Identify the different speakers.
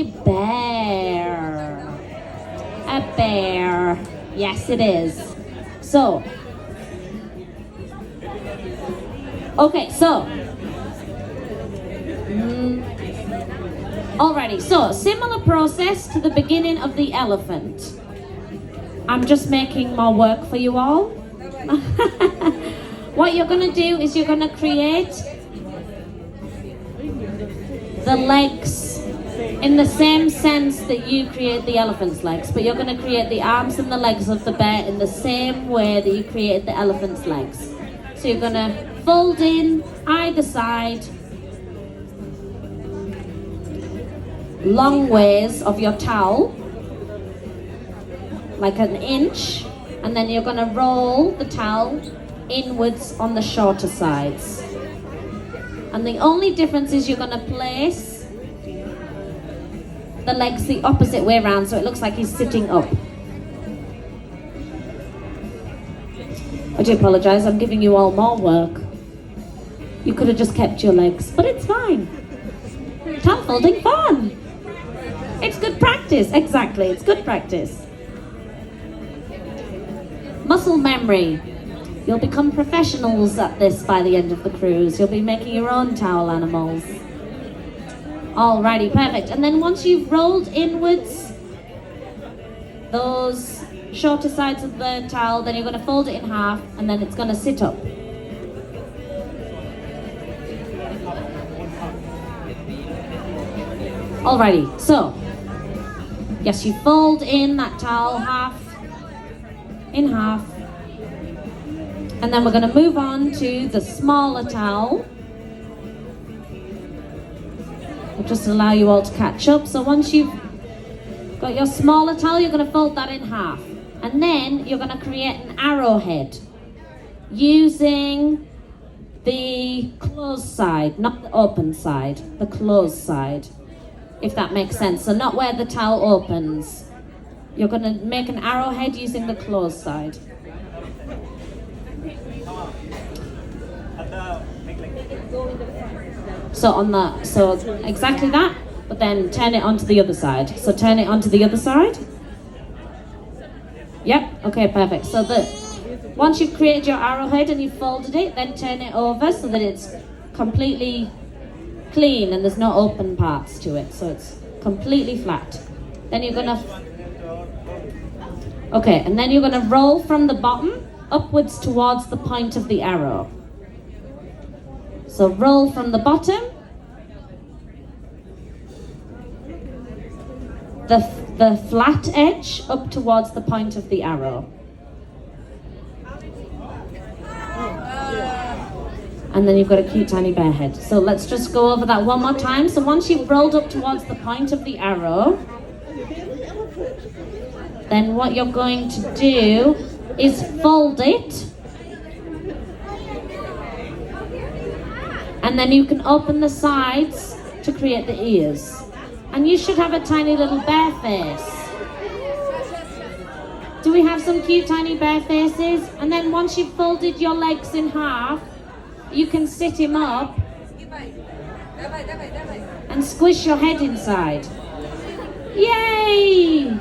Speaker 1: Bear. A bear. Yes, it is. So, okay, so, alrighty, so similar process to the beginning of the elephant. I'm just making more work for you all. What you're going to do is you're going to create the legs in the same sense that you create the elephant's legs, but you're going to create the arms and the legs of the bear in the same way that you created the elephant's legs. So you're going to fold in either side long ways of your towel, like an inch, and then you're going to roll the towel inwards on the shorter sides. And the only difference is you're going to place the legs the opposite way around, so it looks like he's sitting up. I do apologise, I'm giving you all more work. You could have just kept your legs, but it's fine. Towel folding fun. It's good practice, exactly, it's good practice. Muscle memory. You'll become professionals at this by the end of the cruise. You'll be making your own towel animals. Alrighty, perfect. And then once you've rolled inwards those shorter sides of the towel, then you're going to fold it in half and then it's going to sit up. Alrighty, so yes, you fold in that towel in half, and then we're going to move on to the smaller towel. I'll just allow you all to catch up. So once you've got your smaller towel, you're going to fold that in half, and then you're going to create an arrowhead using the closed side, not the open side, the closed side, if that makes sense. So not where the towel opens. You're going to make an arrowhead using the closed side. So exactly that, but then turn it onto the other side. So turn it onto the other side. Yep, okay, perfect. So once you've created your arrowhead and you've folded it, then turn it over so that it's completely clean and there's no open parts to it. So it's completely flat. Then you're gonna, okay, and then you're gonna roll from the bottom upwards towards the point of the arrow. So roll from the bottom, the flat edge up towards the point of the arrow. And then you've got a cute tiny bear head. So let's just go over that one more time. So once you've rolled up towards the point of the arrow, then what you're going to do is fold it. And then you can open the sides to create the ears. And you should have a tiny little bear face. Do we have some cute tiny bear faces? And then once you've folded your legs in half, you can sit him up and squish your head inside. Yay!